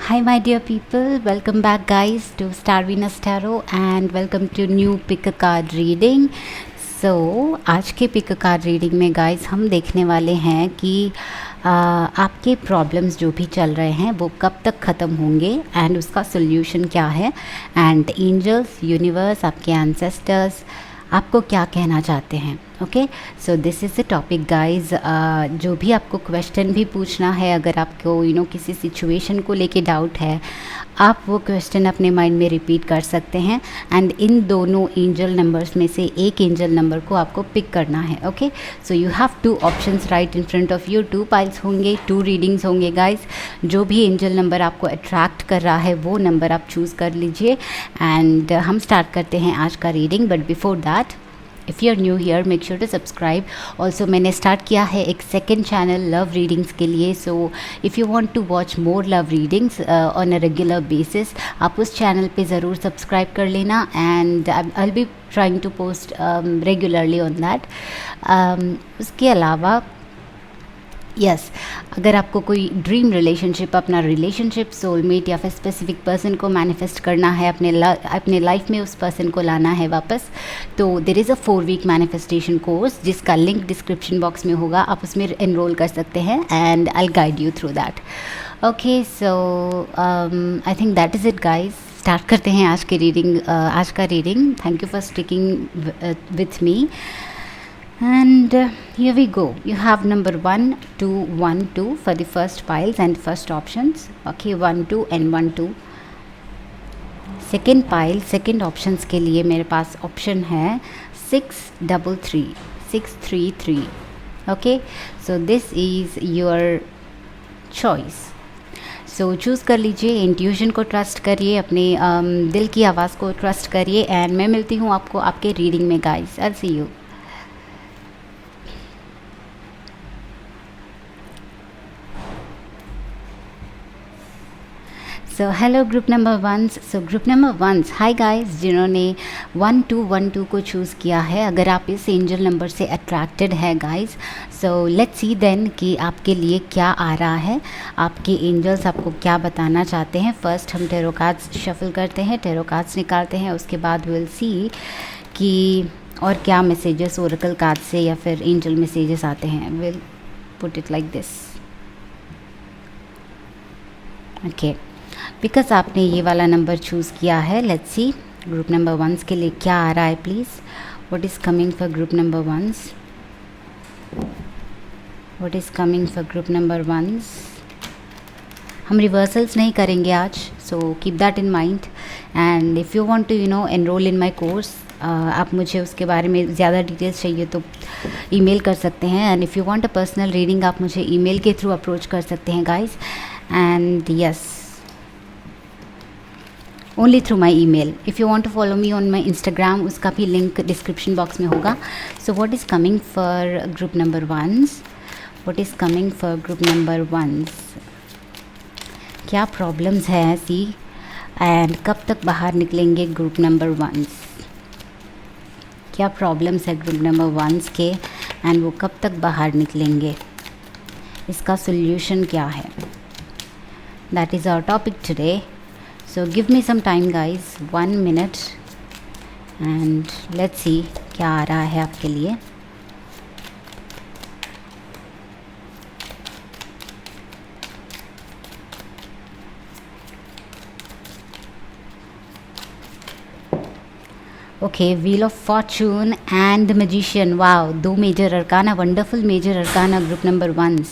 Hi, my dear people. Welcome back, guys, to Star Venus Tarot, and welcome to new pick a card reading. आज के pick a card reading में guys हम देखने वाले हैं कि आपके प्रॉब्लम्स जो भी चल रहे हैं वो कब तक ख़त्म होंगे एंड उसका सोल्यूशन क्या है, एंड एंजल्स, यूनिवर्स, आपके एंसेस्टर्स आपको क्या कहना चाहते हैं. Okay, so this is the topic guys. जो भी आपको क्वेश्चन भी पूछना है, अगर आपको किसी सिचुएशन को लेके डाउट है, आप वो क्वेश्चन अपने माइंड में रिपीट कर सकते हैं. एंड इन दोनों एंजल नंबर्स में से एक एंजल नंबर को आपको पिक करना है. Okay, so you have two options right in front of you. 2 piles होंगे, 2 रीडिंग्स होंगे गाइज. जो भी एंजल नंबर आपको अट्रैक्ट कर रहा है वो नंबर आप चूज़ कर लीजिए. एंड हम स्टार्ट करते हैं आज का reading. But before that, if you are new here, make sure to subscribe. Also मैंने स्टार्ट किया है एक सेकेंड चैनल लव रीडिंग्स के लिए. So if you want to watch more love readings on a regular basis, आप उस चैनल पे ज़रूर सब्सक्राइब कर लेना. And I will be trying to post regularly on that. उसके अलावा अगर आपको कोई ड्रीम रिलेशनशिप, अपना रिलेशनशिप, सोलमेट या फिर स्पेसिफिक पर्सन को मैनिफेस्ट करना है, अपने लाइफ में उस पर्सन को लाना है वापस, तो there is a 4-week manifestation course जिसका लिंक डिस्क्रिप्शन बॉक्स में होगा. आप उसमें एनरोल कर सकते हैं and I will guide you through that. Okay, so I think that is it guys. Start करते हैं आज का reading. Thank you for sticking with me. And here we go. You have number 1, 2, 1, 2 for the first piles and first options. Okay, 1, 2 and 1, 2. Second pile, second options के लिए मेरे पास option है 6, 3, 3, 6, 3, 3. Okay, so this is your choice. So choose कर लीजिए. Intuition को trust करिए, अपने दिल की आवाज़ को ट्रस्ट करिए. एंड मैं मिलती हूँ आपको आपके रीडिंग में guys. I'll see you. So hello group number 1. So group number 1, hi guys, जिन्होंने 1, 2, 1, 2 को चूज़ किया है. अगर आप इस एंजल नंबर से अट्रैक्टेड है guys, so let's see then कि आपके लिए क्या आ रहा है, आपके एंजल्स आपको क्या बताना चाहते हैं. फर्स्ट हम टेरो कार्ड्स शफल करते हैं, टेरो कार्ड्स निकालते हैं. उसके बाद विल सी कि और क्या मैसेजेस ओरेकल कार्ड से या फिर एंजल मैसेजेस आते हैं. Will put it like this. Okay, because आपने ये वाला नंबर चूज़ किया है, लेट्स सी ग्रुप नंबर 1 के लिए क्या आ रहा है. Please, what is coming for group number 1? What is coming for group number 1? हम रिवर्सल्स नहीं करेंगे आज, so keep that in mind. And if you want to enrol in my course, आप मुझे उसके बारे में ज़्यादा डिटेल्स चाहिए तो ईमेल कर सकते हैं. And if you want a personal reading, आप मुझे ईमेल के थ्रू अप्रोच कर सकते हैं guys. And yes, only through my email. If you want to follow me on my Instagram, उसका भी लिंक डिस्क्रिप्शन बॉक्स में होगा. So what is coming for group number 1? What is coming for group number 1? क्या problems हैं ऐसी, and कब तक बाहर निकलेंगे ग्रुप नंबर 1? क्या प्रॉब्लम्स है ग्रुप नंबर 1 के, एंड वो कब तक बाहर निकलेंगे, इसका सोल्यूशन क्या है? That is our topic today. So give me some time guys, 1 minute, and let's see क्या आ रहा है आपके लिए. Okay, wheel of fortune and the magician. Wow, 2 major arcana, wonderful major arcana group number 1.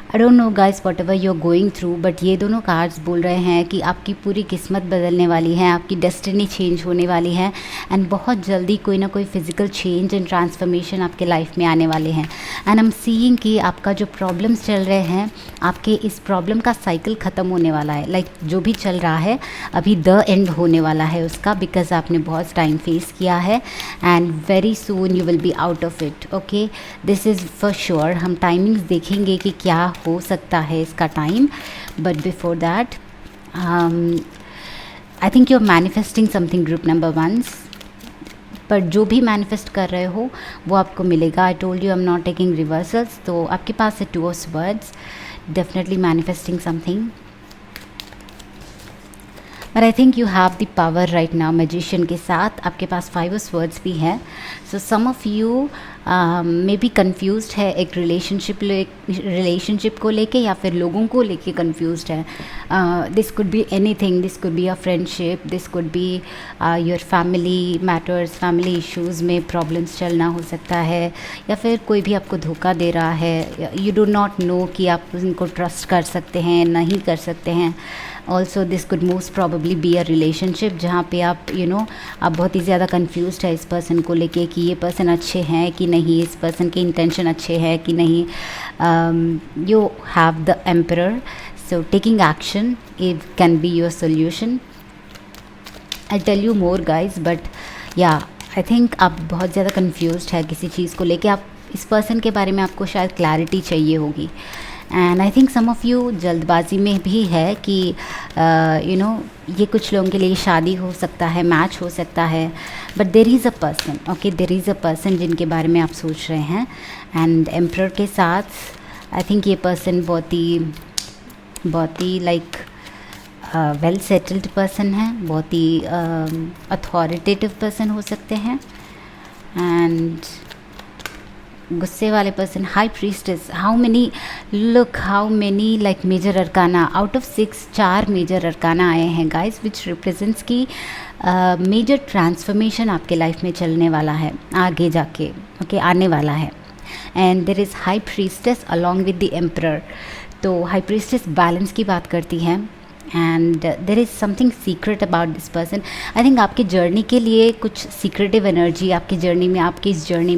I don't know guys whatever you are going through, but ये दोनों cards बोल रहे हैं कि आपकी पूरी किस्मत बदलने वाली है, आपकी डेस्टिनी चेंज होने वाली है. एंड बहुत जल्दी कोई ना कोई फिजिकल चेंज एंड ट्रांसफॉर्मेशन आपके लाइफ में आने वाले हैं. एंड आई एम सीइंग कि आपका जो प्रॉब्लम्स चल रहे हैं, आपके इस प्रॉब्लम का साइकिल ख़त्म होने वाला है. लाइक जो भी चल रहा है अभी द एंड होने वाला है उसका, बिकॉज आपने बहुत टाइम फेस किया है. And very soon you will be out of it. Okay, this is for sure. हम टाइमिंग्स देखेंगे कि क्या हो सकता है इसका time. But before that, I think you are manifesting something group number 1. पर जो भी मैनिफेस्ट कर रहे हो वो आपको मिलेगा. I told you I am not taking reversals. तो आपके पास है 2 of Swords, definitely manifesting something. और I think you have the power right now. Magician के साथ आपके पास 5 वर्ड्स भी हैं। So some of you may be confused है एक रिलेशनशिप को लेके या फिर लोगों को लेके कन्फ्यूज्ड है। This could be anything, this could be a friendship, this could be your family matters, family issues में प्रॉब्लम्स चलना हो सकता है, या फिर कोई भी आपको धोखा दे रहा है। यू डू नॉट नो कि आप उनको ट्रस्ट कर सकते हैं नहीं कर सकते हैं। Also this could most probably be a relationship जहाँ पे आप आप बहुत ही ज़्यादा कन्फ्यूज्ड है इस पर्सन को लेके कि ये पर्सन अच्छे हैं कि नहीं, इस पर्सन के इंटेंशन अच्छे हैं कि नहीं। You have the emperor, so taking action it can be your solution. I tell you more guys, but yeah I think आप बहुत ज़्यादा कन्फ्यूज्ड है किसी चीज़ को लेके। आप इस पर्सन के बारे में आपको शायद क्लैरिटी चाहिए होगी। And I think some of you जल्दबाजी में भी है कि ये कुछ लोगों के लिए शादी हो सकता है, मैच हो सकता है, but there is a person, okay, there is a person जिनके बारे में आप सोच रहे हैं। एंड एम्परर के साथ आई थिंक ये पर्सन बहुत ही लाइक वेल सेटल्ड पर्सन है, बहुत ही अथॉरिटेटिव पर्सन हो सकते हैं। एंड गुस्से वाले person, high priestess, how many like major arcana out of 6, 4 major arcana आए हैं गाइस, विच रिप्रेजेंट्स की मेजर ट्रांसफॉर्मेशन आपके लाइफ में चलने वाला है आगे जाके, ओके, आने वाला है। And there is high priestess along with the emperor. तो हाई प्रीस्टेस बैलेंस की बात करती है and there is something secret about this person. I think आपकी जर्नी के लिए कुछ सीक्रेटिव एनर्जी आपकी जर्नी में,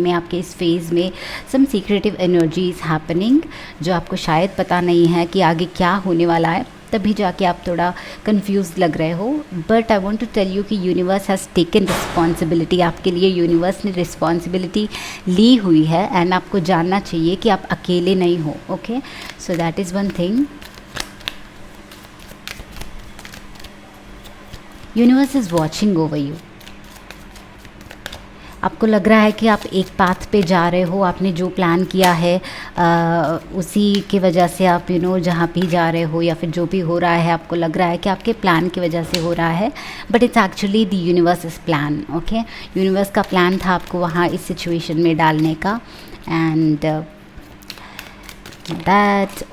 आपके इस फेज़ में सम सीक्रेटिव एनर्जी इज़ हैपनिंग, जो आपको शायद पता नहीं है कि आगे क्या होने वाला है, तभी जाके आप थोड़ा कंफ्यूज लग रहे हो। But I want to tell you कि यूनिवर्स हैज़ टेकन रिस्पॉन्सिबिलिटी, आपके लिए यूनिवर्स ने रिस्पॉन्सिबिलिटी ली हुई है। एंड आपको जानना चाहिए कि आप अकेले नहीं हो, okay. So that is one thing. Universe is watching over you. आपको लग रहा है कि आप एक पाथ पे जा रहे हो, आपने जो प्लान किया है उसी की वजह से आप जहाँ भी जा रहे हो या फिर जो भी हो रहा है, आपको लग रहा है कि आपके प्लान की वजह से हो रहा है, but it's actually the universe plan, okay. Universe का प्लान था आपको वहाँ इस सिचुएशन में डालने का। And that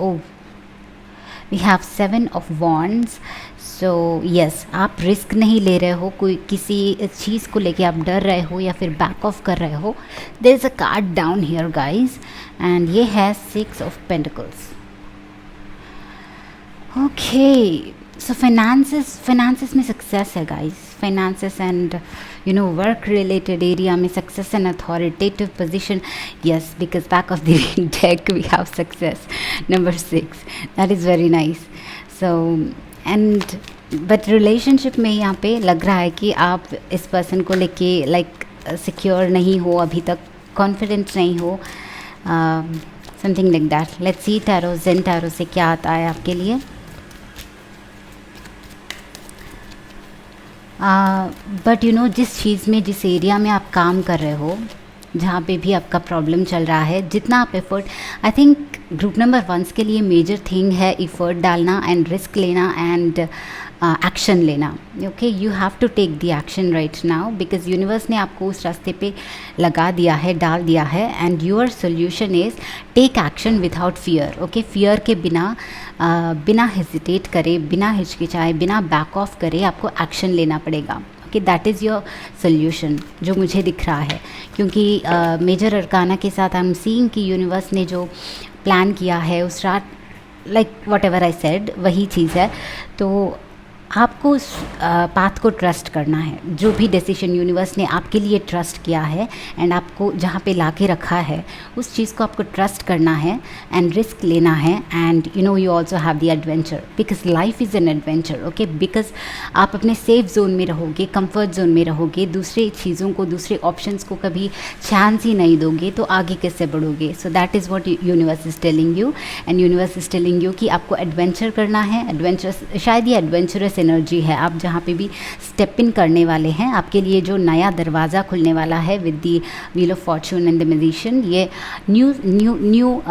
we have 7 of wands. So yes, आप रिस्क नहीं ले रहे हो, कोई किसी चीज़ को लेके आप डर रहे हो या फिर बैक ऑफ कर रहे हो। There is a card down here guys, and ये है 6 of pentacles, okay. So finances में सक्सेस है guys, finances and work related area में success and authoritative position, yes, because back of the deck we have success number 6, that is very nice. So and but relationship में यहाँ पे लग रहा है कि आप इस पर्सन को लेके लाइक सिक्योर नहीं हो अभी तक, कॉन्फिडेंट नहीं हो, something like that. Let's see tarot, zen tarot से क्या आता है आपके लिए। बट जिस चीज़ में, जिस एरिया में आप काम कर रहे हो, जहाँ पे भी आपका प्रॉब्लम चल रहा है, जितना आप effort, I think group number 1 के लिए मेजर थिंग है एफर्ट डालना एंड रिस्क लेना एंड एक्शन लेना, okay. You have to take the action right now, because universe ने आपको उस रास्ते पे लगा दिया है, डाल दिया है। And your solution is take action without fear, okay. Fear के बिना बिना हेजिटेट करे, बिना हिचकिचाए, बिना बैक ऑफ करे आपको एक्शन लेना पड़ेगा, okay. That is your solution जो मुझे दिख रहा है, क्योंकि मेजर अरकाना के साथ आई एम सीइंग कि यूनिवर्स ने जो प्लान किया है उस रात, like what ever I said, वही चीज़ है। तो आपको उस पाथ को ट्रस्ट करना है, जो भी डिसीजन यूनिवर्स ने आपके लिए ट्रस्ट किया है एंड आपको जहाँ पे ला के रखा है उस चीज़ को आपको ट्रस्ट करना है एंड रिस्क लेना है। And you also have the adventure, because life is an adventure, okay. Because आप अपने सेफ जोन में रहोगे, कंफर्ट जोन में रहोगे, दूसरे चीज़ों को, दूसरे ऑप्शंस को कभी चांस ही नहीं दोगे, तो आगे कैसे बढ़ोगे। सो that is what universe is telling you, and universe is telling you कि आपको एडवेंचर करना है। एडवेंचरस, शायद ये एडवेंचरस सक्सेस एनर्जी है। आप जहाँ पे भी स्टेप इन करने वाले हैं, आपके लिए जो नया दरवाज़ा खुलने वाला है with the wheel of fortune and the magician, ये न्यू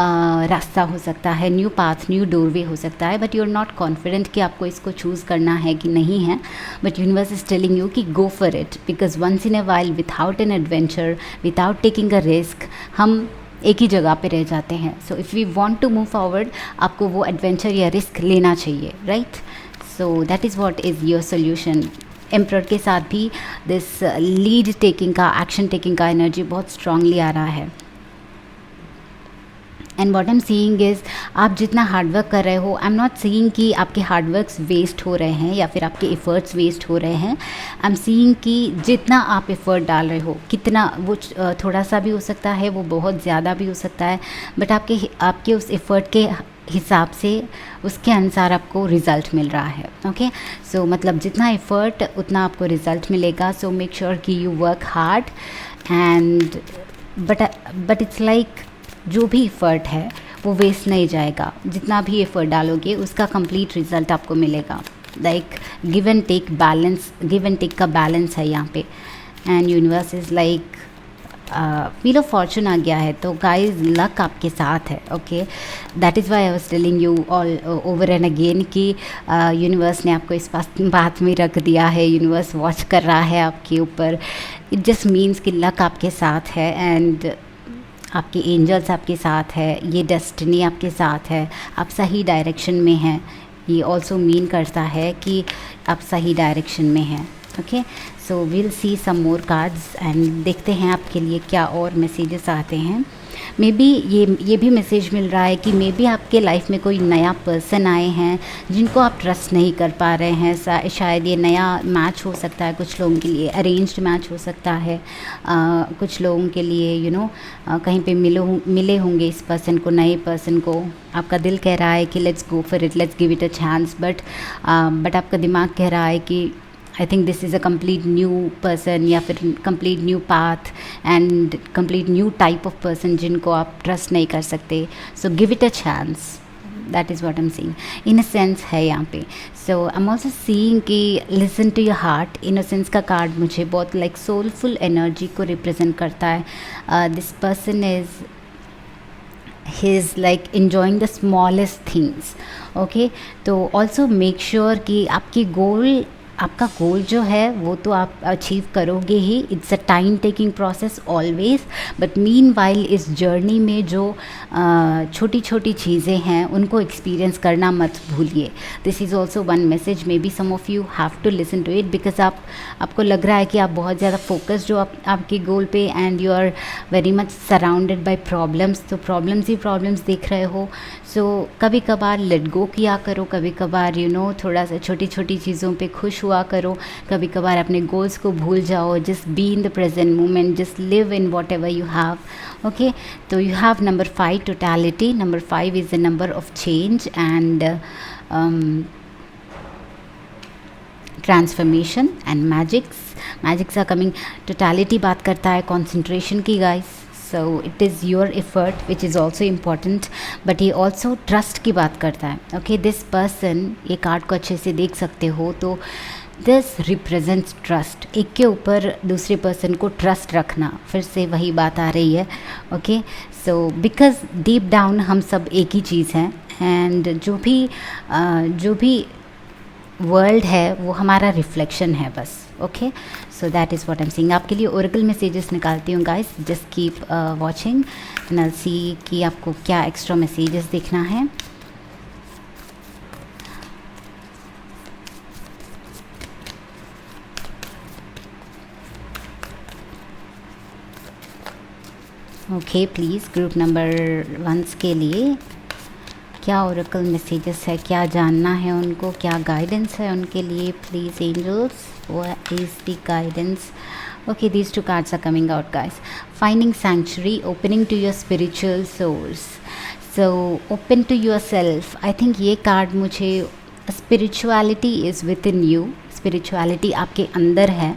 रास्ता हो सकता है, न्यू पाथ, न्यू डोरवे हो सकता है, but you are not confident कि आपको इसको चूज़ करना है कि नहीं है, but universe is telling you कि go for it, because once in a while without an adventure, without taking a risk, हम एक ही जगह पे रह जाते हैं। So if we want to move forward, आपको वो एडवेंचर या रिस्क लेना चाहिए, right? So that is what is your solution. Emperor के साथ भी दिस लीड टेकिंग का, एक्शन टेकिंग का एनर्जी बहुत स्ट्रांगली आ रहा है। And what I am seeing is, आप जितना हार्डवर्क कर रहे हो, आई एम नॉट सीइंग कि आपके हार्डवर्क्स वेस्ट हो रहे हैं या फिर आपके एफर्ट्स वेस्ट हो रहे हैं। आई एम सीइंग कि जितना आप एफर्ट डाल रहे हो, कितना वो थोड़ा सा भी हो सकता है, वो बहुत ज़्यादा भी हो सकता है, बट आपके उस एफर्ट के हिसाब से, उसके अनुसार आपको रिज़ल्ट मिल रहा है। ओके, सो मतलब जितना एफर्ट उतना आपको रिज़ल्ट मिलेगा। सो मेक श्योर कि you work hard and but it's like जो भी एफ़र्ट है वो वेस्ट नहीं जाएगा। जितना भी एफ़र्ट डालोगे उसका कंप्लीट रिज़ल्ट आपको मिलेगा। Like give and take balance, give and take का बैलेंस है यहाँ पे। And universe is like wheel of fortune आ गया है, तो गाइस लक आपके साथ है। Okay, that is why I was telling you all over and again कि यूनिवर्स ने आपको इस बात में रख दिया है, यूनिवर्स वॉच कर रहा है आपके ऊपर। इट जस्ट मीन्स कि लक आपके साथ है एंड आपके एंजल्स आपके साथ है, ये डेस्टिनी आपके साथ है, आप सही डायरेक्शन में हैं। ये ऑल्सो मीन करता है कि आप सही डायरेक्शन में हैं। Okay, so we'll see some more cards and देखते हैं आपके लिए क्या और मैसेजेस आते हैं। मे बी ये भी मैसेज मिल रहा है कि मे बी आपके लाइफ में कोई नया पर्सन आए हैं जिनको आप ट्रस्ट नहीं कर पा रहे हैं। शायद ये नया मैच हो सकता है, कुछ लोगों के लिए अरेंज्ड मैच हो सकता है, कुछ लोगों के लिए कहीं पे मिले होंगे इस पर्सन को, नए पर्सन को। आपका दिल कह रहा है कि let's go for it, let's give it a chance, but आपका दिमाग कह रहा है कि I think this is a complete new person या फिर complete new path and complete new type of person जिनको आप ट्रस्ट नहीं कर सकते। So give it a chance, that is what I am seeing. Innocence है यहाँ पे। सो आई एम ऑल्सो सीइंग कि listen to your heart. Innocence का कार्ड मुझे बहुत लाइक सोलफुल एनर्जी को रिप्रेजेंट करता है। This person is he is like enjoying the smallest things. Okay, तो also make sure कि आपका गोल जो है वो तो आप अचीव करोगे ही। It's a time taking process always, but meanwhile इस जर्नी में जो छोटी छोटी चीज़ें हैं उनको एक्सपीरियंस करना मत भूलिए। This is also one message. Maybe some of you have to listen to it because आपको लग रहा है कि आप बहुत ज़्यादा फोकस जो आपके गोल पे and you are very much surrounded by problems. तो प्रॉब्लम्स ही प्रॉब्लम्स देख रहे हो। सो कभी कभार लेट गो किया करो, कभी कभार थोड़ा सा छोटी छोटी चीज़ों पे खुश हुआ करो, कभी कभार अपने गोल्स को भूल जाओ। Just be in the present moment, just live in whatever you have. Okay, तो you have number 5 totality. Number 5 is the number of change and transformation and magics are coming. Totality बात करता है concentration की guys. So it is your effort which is also important, but ये also trust की बात करता है। Okay, this person, ये कार्ड को अच्छे से देख सकते हो तो this represents trust। एक के ऊपर दूसरे पर्सन को ट्रस्ट रखना, फिर से वही बात आ रही है। Okay, so because deep down हम सब एक ही चीज़ हैं एंड जो भी वर्ल्ड है वो हमारा रिफ्लेक्शन है बस। Okay, so that is what I am seeing. आपके लिए ओरेकल मैसेजेस निकालती हूँ guys, just keep watching and I see कि आपको क्या एक्स्ट्रा मैसेजेस देखना है। ओके, प्लीज़ ग्रुप नंबर 1 के लिए क्या ओरेकल मैसेजेस है, क्या जानना है उनको, क्या गाइडेंस है उनके लिए। Please angels, what is the guidance. Okay, these 2 cards are coming out guys. Finding sanctuary, opening to your spiritual source. So open to yourself. I think ये कार्ड मुझे spirituality is within you. Spirituality आपके अंदर है।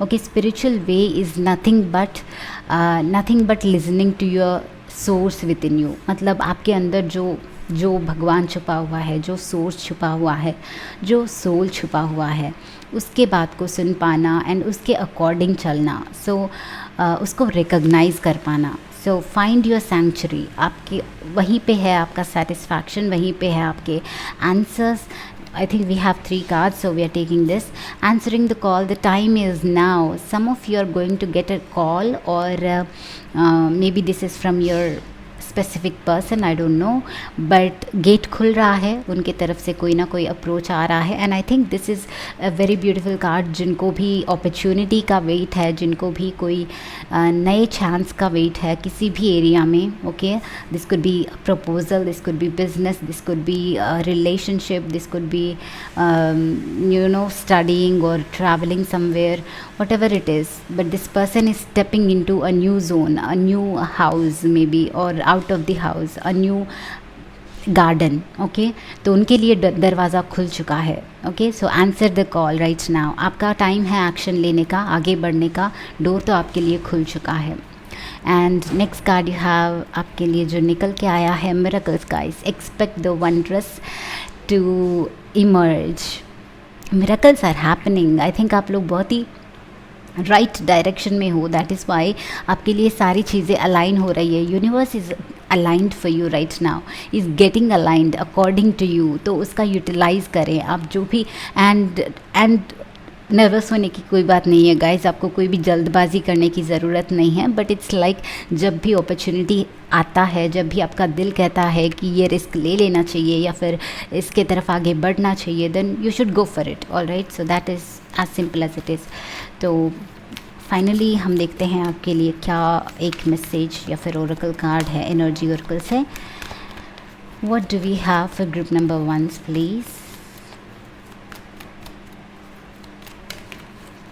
Okay, spiritual way is nothing but listening to your source within you. मतलब आपके अंदर जो जो भगवान छुपा हुआ है, जो सोर्स छुपा हुआ है, जो सोल छुपा हुआ है, उसके बात को सुन पाना एंड उसके अकॉर्डिंग चलना। सो उसको रिकॉग्नाइज़ कर पाना। सो फाइंड योर सैंक्चुरी, आपके वहीं पे है आपका सेटिस्फैक्शन, वहीं पे है आपके answers. I think we have 3 cards, so we are taking this. Answering the call, the time is now. Some of you are going to get a call, or maybe this is from your specific person, I don't no, but get खुल रहा है, उनके तरफ से कोई ना कोई approach आ रहा है। And I think this is a very beautiful card. जिनको भी अपॉर्चुनिटी का वेट है, जिनको भी कोई नए चांस का वेट है किसी भी एरिया में, okay, this could be proposal, this could be business, this could be relationship, this could be you know studying और travelling somewhere, whatever it is, but this person is stepping into a new zone, a new house maybe, or out of the house, a new garden, okay? तो उनके लिए दरवाज़ा खुल चुका है, okay? So answer the call right now. आपका time है action लेने का, आगे बढ़ने का, डोर तो आपके लिए खुल चुका है। And next card you have आपके लिए जो निकल के आया है, miracles guys, expect the wondrous to emerge. Miracles are happening. I think आप लोग बहुत ही राइट डायरेक्शन में हो, दैट इज़ वाई आपके लिए सारी चीज़ें अलाइन हो रही है। Universe is aligned for you right now, is getting aligned according to you. तो उसका यूटिलाइज़ करें आप जो भी। एंड नर्वस होने की कोई बात नहीं है गाइज, आपको कोई भी जल्दबाजी करने की ज़रूरत नहीं है। बट इट्स लाइक जब भी अपॉर्चुनिटी आता है, जब भी आपका दिल कहता है कि ये रिस्क ले लेना चाहिए या फिर इसके तरफ आगे बढ़ना चाहिए, then you should go for it, all right. So that is as simple as it is. तो फाइनली हम देखते हैं आपके लिए क्या एक मैसेज या फिर ओरेकल कार्ड है, एनर्जी ओरेकल से। What do we have for group number 1 please?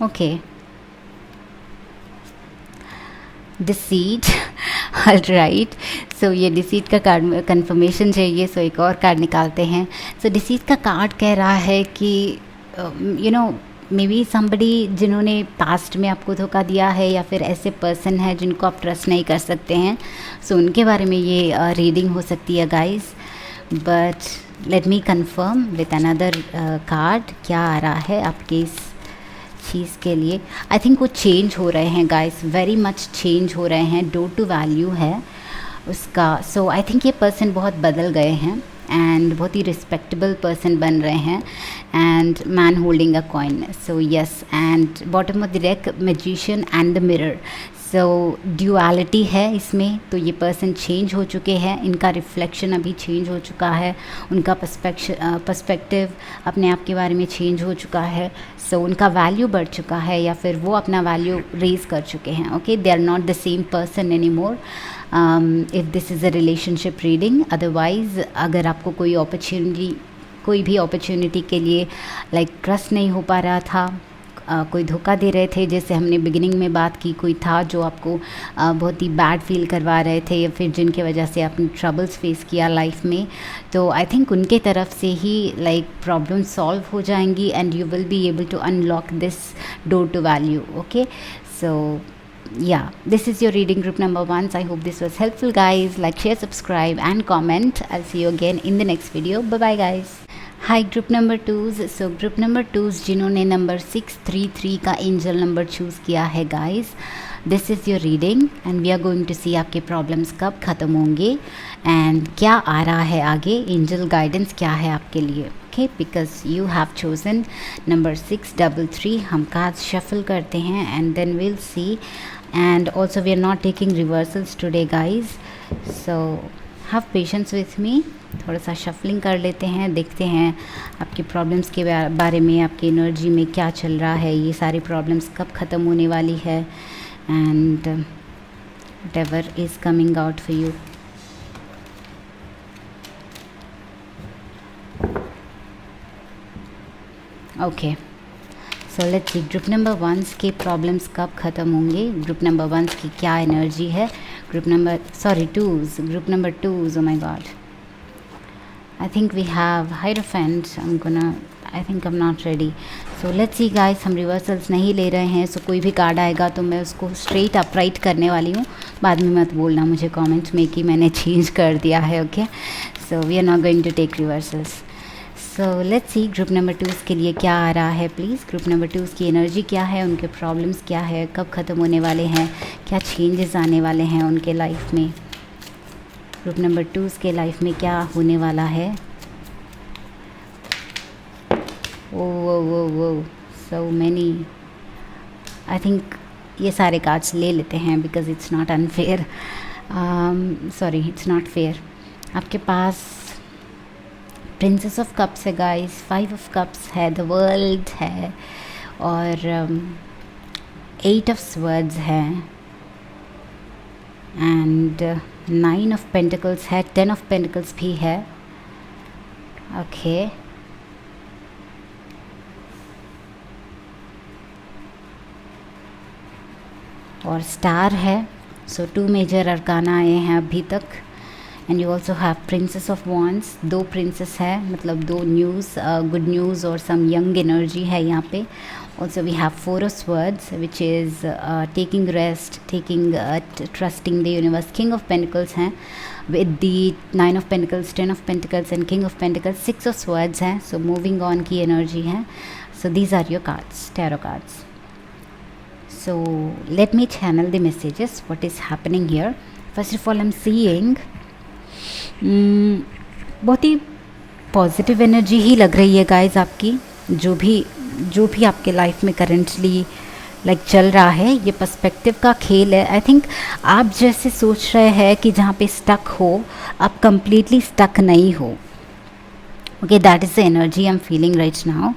Okay, deceit, all right. So ये डिसीट का कार्ड कंफर्मेशन चाहिए, सो एक और कार्ड निकालते हैं। सो डिसीट का कार्ड कह रहा है कि you know may be somebody जिन्होंने पास्ट में आपको धोखा दिया है, या फिर ऐसे पर्सन है जिनको आप ट्रस्ट नहीं कर सकते हैं, सो उनके बारे में ये रीडिंग हो सकती है guys. But let me confirm with another card क्या आ रहा है आपके इस चीज़ के लिए। आई थिंक वो चेंज हो रहे हैं गाइस, वेरी मच चेंज हो रहे हैं, डोर टू वैल्यू है उसका। सो आई थिंक ये पर्सन बहुत बदल गए हैं एंड बहुत ही रिस्पेक्टेबल पर्सन बन रहे हैं। And man holding a coin, so yes. And bottom of the deck magician and the mirror. So duality है इसमें, तो ये पर्सन चेंज हो चुके हैं, इनका रिफ्लेक्शन अभी चेंज हो चुका है, उनका पर्सपेक्टिव अपने आप के बारे में चेंज हो चुका है। सो उनका वैल्यू बढ़ चुका है, या फिर वो अपना वैल्यू रेज कर चुके हैं, okay? They are not the same person any more. If this is a relationship reading. Otherwise अगर आपको कोई भी अपॉर्चुनिटी के लिए लाइक ट्रस्ट नहीं हो पा रहा था, कोई धोखा दे रहे थे, जैसे हमने बिगिनिंग में बात की, कोई था जो आपको बहुत ही बैड फील करवा रहे थे, या फिर जिनके वजह से आपने ट्रबल्स फेस किया लाइफ में, तो आई थिंक उनके तरफ से ही लाइक प्रॉब्लम सॉल्व हो जाएंगी and you will be able to unlock this door to value, okay? So yeah, this is your reading group number 1. I hope this was helpful guys. Like, share, subscribe and comment. I'll see you again in the next video. Bye bye guys. Hi group number 2s. So group number 2s जिन्होंने number 633 का angel number choose किया है guys, this is your reading and we are going to see आपके problems कब ख़त्म होंगे and क्या आ रहा है आगे, एंजल गाइडेंस क्या है आपके लिए, okay? Because you have chosen number 633। हम कार्ड्स शफल करते हैं and then will see. And also we are not taking reversals today guys, so have patience with me। थोड़ा सा शफलिंग कर लेते हैं, देखते हैं आपकी प्रॉब्लम्स के बारे में, आपकी एनर्जी में क्या चल रहा है, ये सारी प्रॉब्लम्स कब ख़त्म होने वाली है and whatever is coming out for you। Okay, so let's see group number 1 के प्रॉब्लम्स कब ख़त्म होंगे, ग्रुप नंबर 1 की क्या एनर्जी है, group number 2s, oh my god, I think we have Hierophant। I think I'm not ready, so let's see guys। हम reversals नहीं ले रहे हैं, सो कोई भी कार्ड आएगा तो मैं उसको स्ट्रेट अपराइट करने वाली हूँ, बाद में मत बोलना मुझे कमेंट में कि मैंने चेंज कर दिया है, okay? So we are not going to take reversals. So let's see group number 2 के लिए क्या आ रहा है. प्लीज़ ग्रुप नंबर 2 की एनर्जी क्या है, उनके प्रॉब्लम्स क्या है, कब ख़त्म होने वाले हैं, क्या चेंजेस आने वाले हैं उनके लाइफ में. ग्रुप नंबर 2 के लाइफ में क्या होने वाला है. वो सो मैनी. आई थिंक ये सारे कार्ड्स ले लेते हैं because it's not unfair. Sorry, it's not fair. आपके पास प्रिंसेस ऑफ कप्स है गाइस, 5 ऑफ कप्स है, द वर्ल्ड है, और 8 ऑफ स्वर्ड्स है, एंड 9 ऑफ पेंटिकल्स है, 10 ऑफ पेंटिकल्स भी है. ओके, और स्टार है. सो 2 मेजर अरकाना आए हैं अभी तक. And you also have princess of wands. 2 princess है, मतलब 2 न्यूज़, गुड न्यूज़ और सम यंग एनर्जी है यहाँ पे. Also we have 4 of swords which is taking rest, taking trusting the universe. King of pentacles हैं with the 9 of pentacles, 10 of pentacles and king of pentacles. 6 of swords हैं. So moving on की energy है. So these are your cards, tarot cards. So let me channel the messages what is happening here. First of all, I'm seeing बहुत ही positive energy ही लग रही है guys आपकी. जो भी आपके लाइफ में करेंटली लाइक चल रहा है, ये पर्सपेक्टिव का खेल है. आई थिंक आप जैसे सोच रहे हैं कि जहाँ पे स्टक हो, आप कंप्लीटली स्टक नहीं हो. Okay, that is the energy I am feeling right now.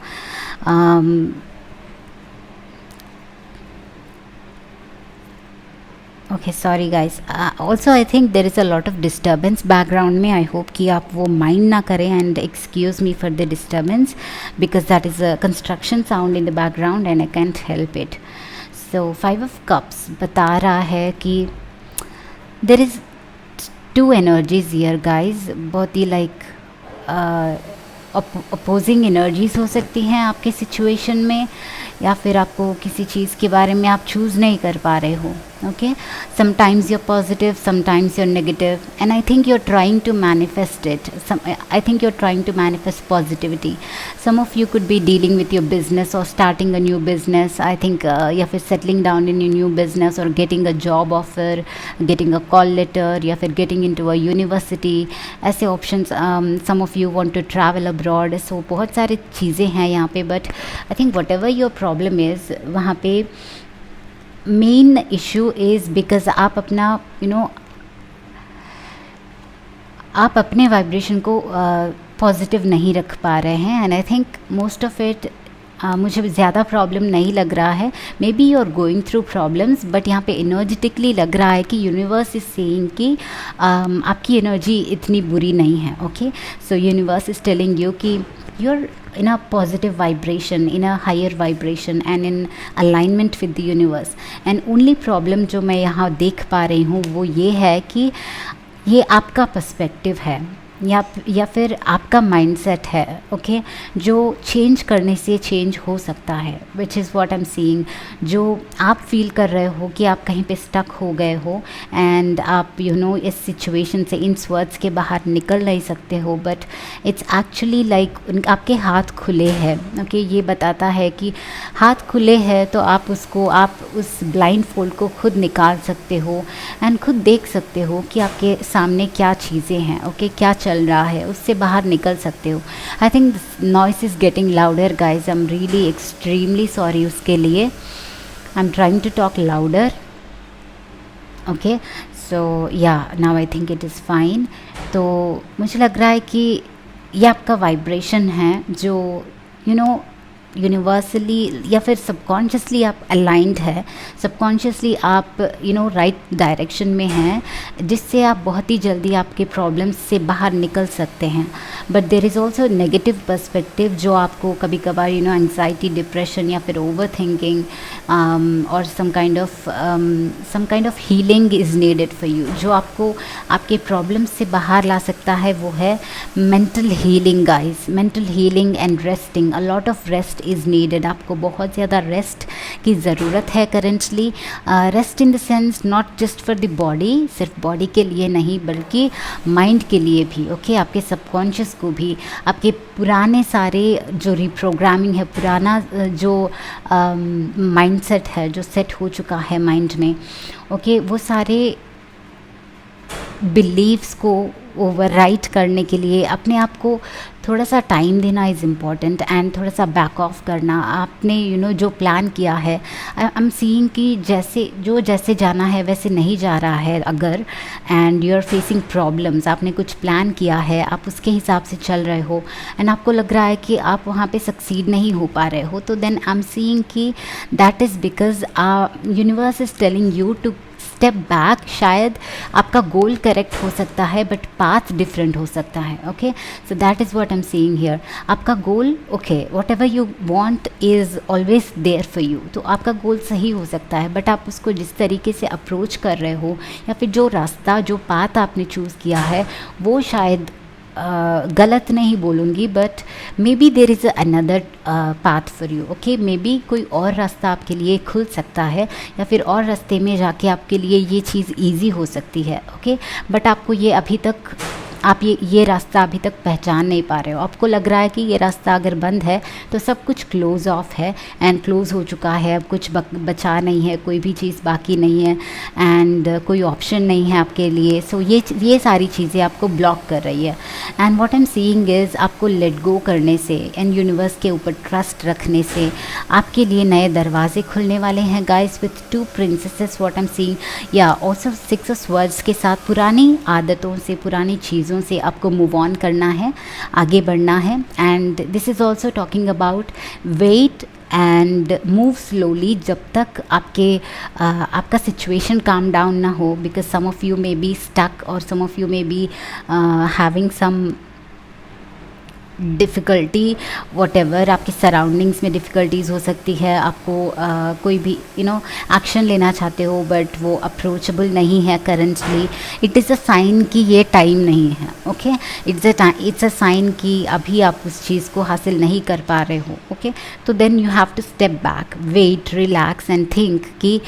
Okay, sorry guys. Also I think there is a lot of disturbance background में. आई होप कि आप वो माइंड ना करें and excuse me for the disturbance because that is a construction sound in the background and I can't help it. So 5 of cups बता रहा है कि there is 2 energies here guys. बहुत ही लाइक अपोजिंग एनर्जीज हो सकती हैं आपके सिचुएशन में, या फिर आपको किसी चीज़ के बारे में आप चूज़ नहीं कर पा रहे हो. Okay, sometimes you're positive, sometimes you're negative, and I think you're trying to manifest it. I think you're trying to manifest positivity. Some of you could be dealing with your business or starting a new business. I think या फिर settling down in your new business or getting a job offer, getting a call letter, या फिर getting into a university. ऐसे options. Some of you want to travel abroad. So बहुत सारी चीज़ें हैं यहाँ पे, but I think whatever your problem is, वहाँ पे मेन इशू इज़ बिकॉज आप अपना आप अपने वाइब्रेशन को पॉजिटिव नहीं रख पा रहे हैं. And I think most of it मुझे ज़्यादा प्रॉब्लम नहीं लग रहा है. Maybe you are going through problems, but यहाँ पे एनर्जेटिकली लग रहा है कि यूनिवर्स इज सेइंग कि आपकी एनर्जी इतनी बुरी नहीं है. Okay, so universe is telling you कि you're in a positive vibration, in a higher vibration and in alignment with the universe. And only problem जो मैं यहाँ देख पा रही हूँ वो ये है कि ये आपका पर्सपेक्टिव है या फिर आपका माइंडसेट है. ओके, जो चेंज करने से चेंज हो सकता है, which is what I am seeing. जो आप फील कर रहे हो कि आप कहीं पे स्टक हो गए हो एंड आप इस सिचुएशन से, इन स्वर्ड्स के बाहर निकल नहीं सकते हो, बट इट्स एक्चुअली लाइक आपके हाथ खुले हैं. ओके, ये बताता है कि हाथ खुले हैं तो आप उस ब्लाइंड फोल्ड को खुद निकाल सकते हो एंड खुद देख सकते हो कि आपके सामने क्या चीज़ें हैं. ओके, क्या चल रहा है, उससे बाहर निकल सकते हो. I think noise is getting louder guys. I am really extremely sorry उसके लिए. I am trying to talk louder. Okay, so yeah now I think it is fine. तो मुझे लग रहा है कि ये आपका वाइब्रेशन है जो यूनिवर्सली या फिर सबकॉन्शियसली आप अलाइंड है. सबकॉन्शियसली आप राइट डायरेक्शन में हैं, जिससे आप बहुत ही जल्दी आपके प्रॉब्लम्स से बाहर निकल सकते हैं. But there is also negative perspective जो आपको कभी कभार एंजाइटी, डिप्रेशन या फिर ओवर थिंकिंग और some kind of healing is needed for you. जो आपको आपके प्रॉब्लम्स से बाहर ला सकता है वो है mental healing guys. Mental healing and resting. A lot of rest rest is needed, आपको बहुत ज़्यादा रेस्ट की ज़रूरत है currently. Rest in the sense not just for the body, सिर्फ बॉडी के लिए नहीं बल्कि माइंड के लिए भी, ओके आपके सबकॉन्शियस को भी, आपके पुराने सारे जो रिप्रोग्रामिंग है, पुराना जो माइंडसेट है जो सेट हो चुका है माइंड में, ओके वो सारे बिलीव्स को ओवरराइट करने के लिए अपने आप को थोड़ा सा टाइम देना इज़ इम्पॉर्टेंट, एंड थोड़ा सा बैक ऑफ करना। आपने जो प्लान किया है, आई एम सीइंग कि जैसे जाना है वैसे नहीं जा रहा है अगर, and you are facing problems, आपने कुछ प्लान किया है, आप उसके हिसाब से चल रहे हो एंड आपको लग रहा है कि आप वहाँ पे सक्सीड नहीं हो पा रहे हो, तो देन आई एम सीइंग कि that is because universe is telling you to step back. शायद आपका गोल करेक्ट हो सकता है बट पाथ डिफरेंट हो सकता है, okay so that is what I am seeing here. आपका goal, okay whatever you want is always there for you, तो आपका गोल सही हो सकता है बट आप उसको जिस तरीके से अप्रोच कर रहे हो या फिर जो रास्ता जो पाथ आपने चूज़ किया है वो शायद गलत नहीं बोलूँगी, but may be there is another path for you, okay may be कोई और रास्ता आपके लिए खुल सकता है या फिर और रास्ते में जाके आपके लिए ये चीज़ ईजी हो सकती है, ओके बट आपको ये अभी तक आप ये रास्ता अभी तक पहचान नहीं पा रहे हो। आपको लग रहा है कि ये रास्ता अगर बंद है तो सब कुछ क्लोज ऑफ है एंड क्लोज़ हो चुका है, अब कुछ बचा नहीं है, कोई भी चीज़ बाकी नहीं है एंड कोई ऑप्शन नहीं है आपके लिए। सो ये सारी चीज़ें आपको ब्लॉक कर रही है and what I am seeing is आपको लेट गो करने से एंड यूनिवर्स के ऊपर ट्रस्ट रखने से आपके लिए नए दरवाजे खुलने वाले हैं guys with 2 princesses what I am seeing, या ऑल्सो 6 ऑफ स्वर्ड्स के साथ पुरानी आदतों से, पुरानी चीज़ों से आपको मूव ऑन करना है, आगे बढ़ना है। And this is also talking about wait and move slowly जब तक आपका सिचुएशन काम डाउन ना हो, because some of you may be stuck और some of you may be having some difficulty, whatever आपकी सराउंडिंग्स में difficulties हो सकती है, आपको कोई भी एक्शन लेना चाहते हो बट वो अप्रोचेबल नहीं है currently, it is a sign कि ये टाइम नहीं है, ओके इट्स अ साइन कि अभी आप उस चीज़ को हासिल नहीं कर पा रहे हो, ओके तो then you have to step back, wait, relax and think कि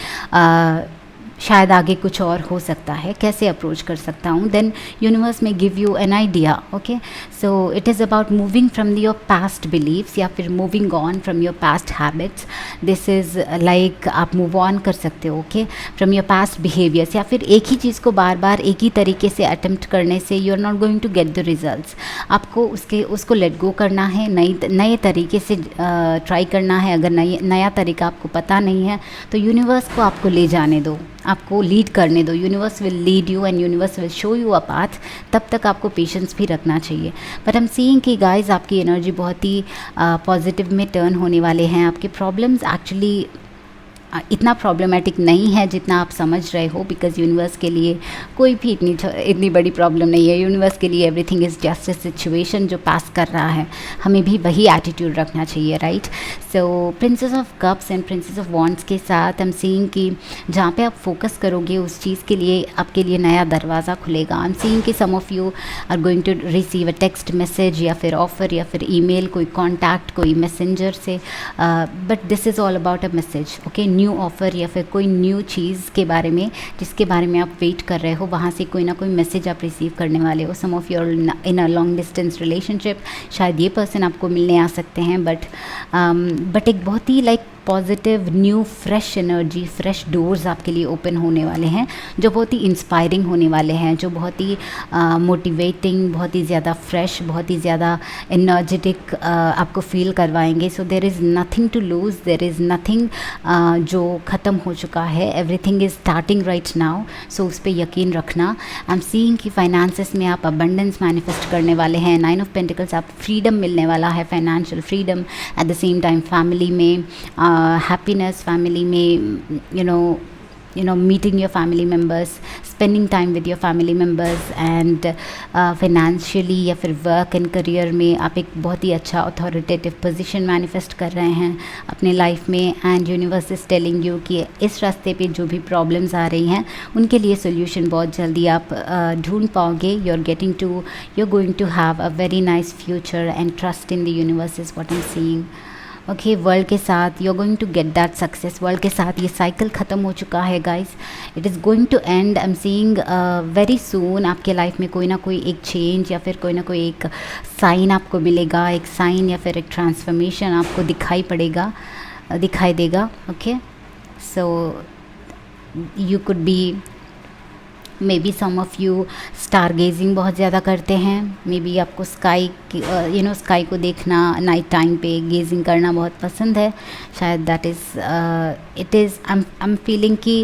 शायद आगे कुछ और हो सकता है, कैसे अप्रोच कर सकता हूँ। देन यूनिवर्स में give you an idea, okay so it is about moving from your past beliefs या फिर moving on from your past habits. This is like आप मूव ऑन कर सकते हो, okay from your past behaviours, या फिर एक ही चीज़ को बार बार एक ही तरीके से अटेम्प्ट करने से you are not going to get the results. आपको उसको लेट गो करना है, नए तरीके से ट्राई करना है। अगर नया तरीका आपको पता नहीं है तो यूनिवर्स को आपको ले जाने दो, आपको लीड करने दो, universe will lead you and universe will show you a path. तब तक आपको पेशेंस भी रखना चाहिए। बट आई एम सीइंग कि गाइस आपकी एनर्जी बहुत ही पॉजिटिव में टर्न होने वाले हैं। आपके प्रॉब्लम्स एक्चुअली इतना प्रॉब्लमेटिक नहीं है जितना आप समझ रहे हो, बिकॉज यूनिवर्स के लिए कोई भी इतनी बड़ी प्रॉब्लम नहीं है। यूनिवर्स के लिए everything is just a situation जो पास कर रहा है। हमें भी वही एटीट्यूड रखना चाहिए, right. So princess of cups and princess of wands के साथ आई एम सीइंग कि जहाँ पे आप फोकस करोगे उस चीज़ के लिए आपके लिए नया दरवाज़ा खुलेगा। आई एम सीइंग कि some of you are going to receive a text message या फिर ऑफर या फिर ईमेल, कोई कॉन्टैक्ट, कोई मैसेंजर से, but this is all about a message, okay new offer या फिर कोई न्यू चीज़ के बारे में जिसके बारे में आप वेट कर रहे हो, वहाँ से कोई ना कोई मैसेज आप रिसीव करने वाले हो। Some of your in a long distance relationship, शायद ये पर्सन आपको मिलने आ सकते हैं, बट एक बहुत ही like positive new fresh energy, fresh doors आपके लिए ओपन होने वाले हैं जो बहुत ही इंस्पायरिंग होने वाले हैं, जो बहुत ही मोटिवेटिंग, बहुत ही ज़्यादा फ्रेश, बहुत ही ज़्यादा एनर्जेटिक आपको फील करवाएंगे। So there is nothing to lose, there is nothing जो ख़त्म हो चुका है, everything is starting right now. So उस पर यकीन रखना। आई एम सीइंग कि फाइनेंसेस में आप अबंडेंस मैनिफेस्ट करने वाले हैं। 9 ऑफ पेंटिकल्स, आप फ्रीडम मिलने वाला है, financial freedom. At the same time family में happiness, family में meeting your family members, spending time with your family members, and financially या फिर work and career में आप एक बहुत ही अच्छा authoritative position manifest कर रहे हैं अपने life में। and universe is telling you कि इस रास्ते पे जो भी problems आ रही हैं उनके लिए solution बहुत जल्दी आप ढूंढ पाओगे। you're going to have a very nice future and trust in the universe is what I'm seeing. Okay, world के साथ you are going to get that success. World के साथ ये साइकिल ख़त्म हो चुका है guys, it is going to end. I am seeing very soon आपके लाइफ में कोई ना कोई एक चेंज या फिर कोई ना कोई एक साइन आपको मिलेगा, एक साइन या फिर एक ट्रांसफॉर्मेशन आपको दिखाई देगा। Okay, so you could be, maybe some of you stargazing बहुत ज़्यादा करते हैं। मे बी आपको स्काई को देखना, नाइट टाइम पे गेजिंग करना बहुत पसंद है शायद। That is I am feeling कि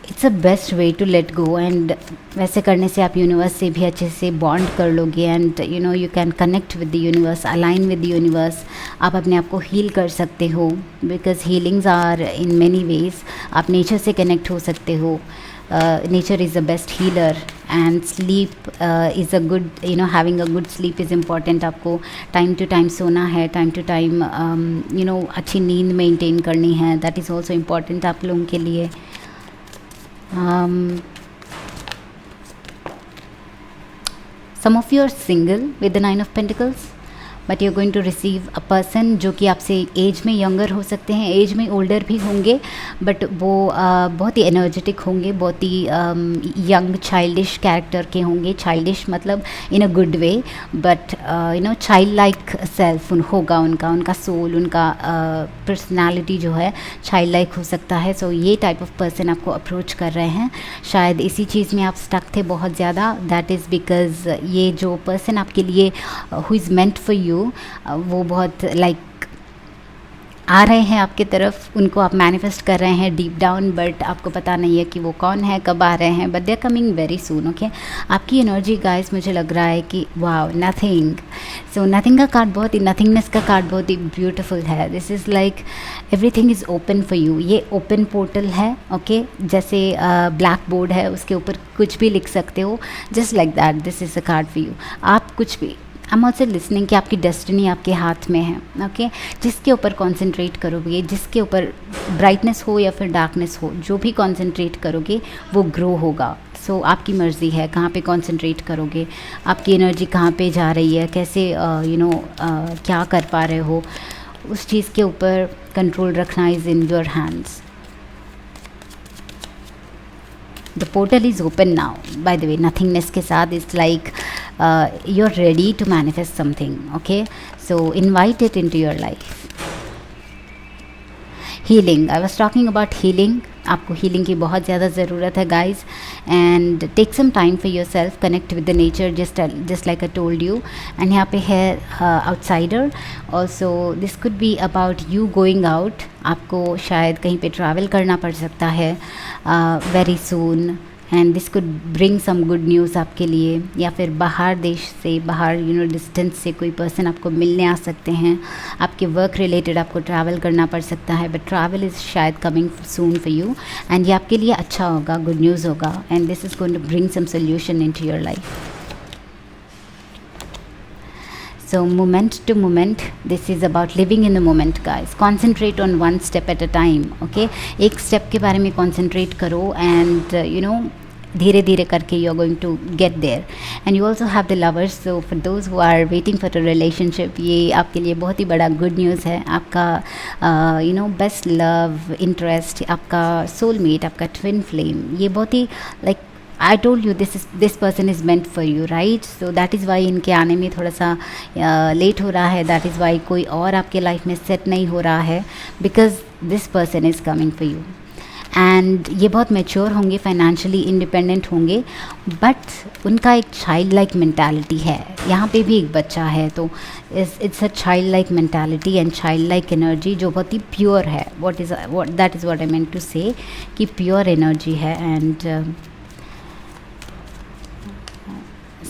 it's a best way to let go. And वैसे करने से आप यूनिवर्स से भी अच्छे से बॉन्ड कर लोगे and you can connect with the universe, align with the universe. आप अपने आप को हील कर सकते हो, because healings are in many ways. आप नेचर से कनेक्ट हो सकते हो, nature is the best healer. And sleep is a good, having a good sleep is important. आपको टाइम टू टाइम सोना है, टाइम टू टाइम अच्छी नींद मेंटेन करनी है। दैट इज़ ऑल्सो इम्पॉर्टेंट आप लोगों के लिए। Some of you are single with the 9 of Pentacles, but you are going to receive a person जो कि आपसे एज में यंगर हो सकते हैं, एज में ओल्डर भी होंगे, बट वो बहुत ही एनर्जेटिक होंगे, बहुत ही यंग चाइल्डिश कैरेक्टर के होंगे। चाइल्डिश मतलब in a good way, but child like self होगा उनका सोल, उनका पर्सनैलिटी जो है चाइल्ड लाइक हो सकता है। सो ये टाइप ऑफ पर्सन आपको अप्रोच कर रहे हैं। शायद इसी चीज़ में आप स्टक थे बहुत ज़्यादा। दैट इज़ बिकॉज ये जो पर्सन आपके लिए who is meant for you, वो बहुत आ रहे हैं आपके तरफ, उनको आप मैनिफेस्ट कर रहे हैं डीप डाउन, बट आपको पता नहीं है कि वो कौन है, कब आ रहे हैं, but they are coming very soon. Okay, आपकी एनर्जी गाइस मुझे लग रहा है कि वाओ, नथिंग। सो नथिंग का कार्ड बहुत ही, नथिंगनेस का कार्ड बहुत ही ब्यूटीफुल है। This is like everything is open for you. ये ओपन पोर्टल है। ओके, जैसे ब्लैक बोर्ड है, उसके ऊपर कुछ भी लिख सकते हो, just like that this is a card for you. आप कुछ भी, आई एम ऑल्सो लिसनिंग कि आपकी डेस्टिनी आपके हाथ में है। ओके, जिसके ऊपर कॉन्सेंट्रेट करोगे, जिसके ऊपर ब्राइटनेस हो या फिर डार्कनेस हो, जो भी कॉन्सेंट्रेट करोगे वो ग्रो होगा। सो आपकी मर्ज़ी है कहाँ पे कॉन्सेंट्रेट करोगे, आपकी एनर्जी कहाँ पे जा रही है, कैसे क्या कर पा रहे हो, उस चीज़ के ऊपर कंट्रोल रखना is in your hands. The portal is open now. By the way, nothingness के साथ it's like you're ready to manifest something. Okay, so invite it into your life. Healing. I was talking about healing. आपको healing की बहुत ज़्यादा ज़रूरत है guys, and take some time for yourself, connect with the nature, just like I told you. And यहाँ पे है outsider also. This could be about you going out. आपको शायद कहीं पे ट्रैवल करना पड़ सकता है very soon, and this could bring some good news आपके लिए। या फिर बाहर देश से, बाहर डिस्टेंस से कोई पर्सन आपको मिलने आ सकते हैं। आपके वर्क रिलेटेड आपको ट्रैवल करना पड़ सकता है, बट ट्रैवल इज़ शायद coming soon for you, and ये आपके लिए अच्छा होगा, गुड न्यूज़ होगा, and this is going to bring some solution into your life. So moment to moment, this is about living in the moment guys. Concentrate on one step at a time. Okay, एक step के बारे में concentrate करो, and धीरे धीरे करके you are going to get there. And you also have the lovers. So for those who are waiting for a relationship, ये आपके लिए बहुत ही बड़ा good news है। आपका best love interest, आपका soulmate, आपका twin flame, ये बहुत ही like I told you this person is meant for you, right? So that is why इनके आने में थोड़ा सा लेट हो रहा है। that is why कोई और आपके लाइफ में सेट नहीं हो रहा है, because this person is coming for you. And ये बहुत मैच्योर होंगे, फाइनेंशियली इंडिपेंडेंट होंगे, बट उनका एक चाइल्ड लाइक मैंटालिटी है। यहाँ पे भी एक बच्चा है, तो it's a child like mentality and child like energy जो बहुत ही प्योर है। That is what I mean to say, कि प्योर एनर्जी है। And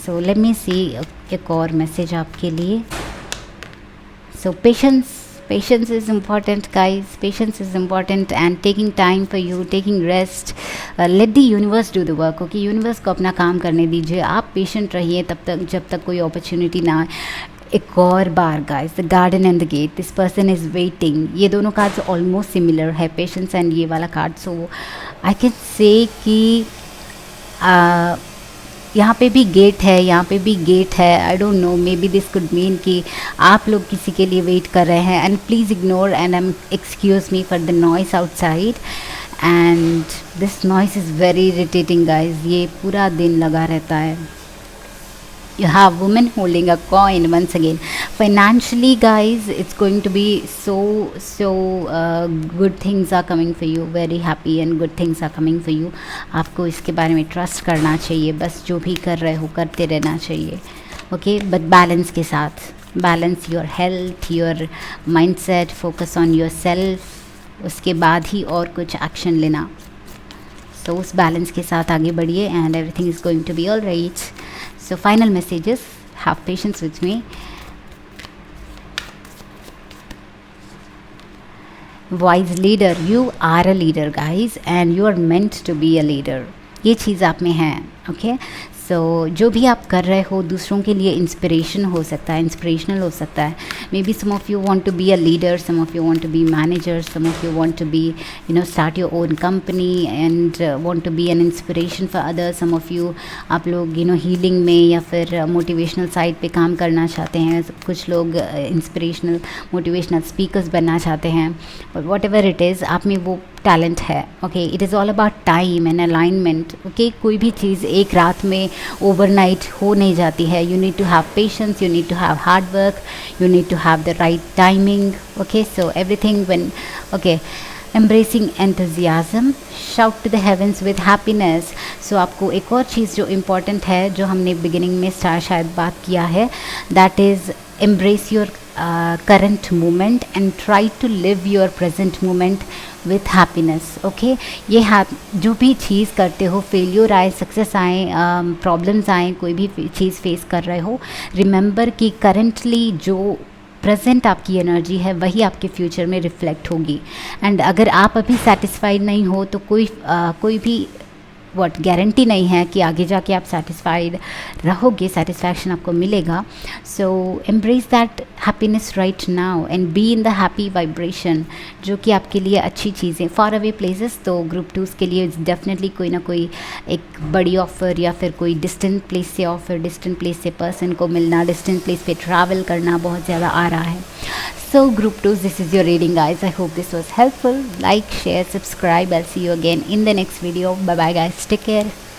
so let me see एक और मैसेज आपके लिए। सो patience is important guys, patience is important, and taking time for you, taking rest, let the universe do the work. Okay, universe को अपना काम करने दीजिए, आप पेशेंट रहिए तब तक जब तक कोई अपॉर्चुनिटी ना आए। एक और बार guys, the garden and the gate, this person is waiting. ये दोनों कार्ड्स ऑलमोस्ट सिमिलर है, पेशेंस एंड ये वाला card. So I can say कि यहाँ पे भी गेट है, यहाँ पे भी गेट है। आई don't no, may be this could mean कि आप लोग किसी के लिए वेट कर रहे हैं। And please ignore and excuse me for the noise outside. And this noise is very irritating guys, ये पूरा दिन लगा रहता है। You have women holding a coin once again. Financially guys, it's going to be so good things are coming for you, very happy and good things are coming for you. आपको इसके बारे में ट्रस्ट करना चाहिए, बस जो भी कर रहे हो करते रहना चाहिए, ओके, बट बैलेंस के साथ। Balance your health, your mindset, focus on your self, उसके बाद ही और कुछ एक्शन लेना। सो उस बैलेंस के साथ आगे बढ़िए and everything is going to be all right. So final messages, have patience with me. Wise leader, you are a leader guys and you are meant to be a leader. ये चीज़ आप में है, okay. सो जो भी आप कर रहे हो दूसरों के लिए इंस्पिरेशन हो सकता है, इंस्पिरेशनल हो सकता है। Maybe some of you want to be a leader, some of you want to be manager, some of you want to be start your own company and want to be an inspiration for others. Some of you, आप लोग healing में या फिर motivational side पे काम करना चाहते हैं। कुछ लोग इंस्पिरेशनल मोटिवेशनल स्पीकर्स बनना चाहते हैं। वॉट एवर इट इज़, आप में वो टैलेंट है, okay. It is all about time and alignment, okay. कोई भी चीज़ एक रात में ओवरनाइट हो नहीं जाती है। You need to have patience, you need to have hard work, you need to have the right timing, okay. So everything when, okay, embracing enthusiasm, shout to the heavens with happiness. So आपको एक और चीज़ जो important है, जो हमने beginning में शायद बात किया है, that is embrace your current moment and try to live your present moment with happiness, okay। ये जो भी चीज़ करते हो, फेलियर आए, सक्सेस आए, प्रॉब्लम्स आए, कोई भी चीज़ फेस कर रहे हो, रिमेंबर कि करंटली जो प्रेजेंट आपकी एनर्जी है वही आपके फ्यूचर में रिफ्लेक्ट होगी। एंड अगर आप अभी सेटिस्फाइड नहीं हो तो कोई भी गारंटी नहीं है कि आगे जाके आप सेटिस्फाइड रहोगे, सेटिस्फैक्शन आपको मिलेगा। So embrace that happiness right now and be in the happy vibration, जो कि आपके लिए अच्छी चीज़ें। फार अवे प्लेसेस, तो ग्रुप 2 के लिए डेफिनेटली कोई ना कोई एक बड़ी ऑफ़र या फिर कोई डिस्टेंट प्लेस से ऑफ़र, डिस्टेंट प्लेस से पर्सन को मिलना, डिस्टेंट प्लेस पे ट्रैवल करना बहुत ज़्यादा आ रहा है। So group 2, this is your reading guys. I hope this was helpful. Like, share, subscribe. I'll see you again in the next video. Bye bye guys, take care.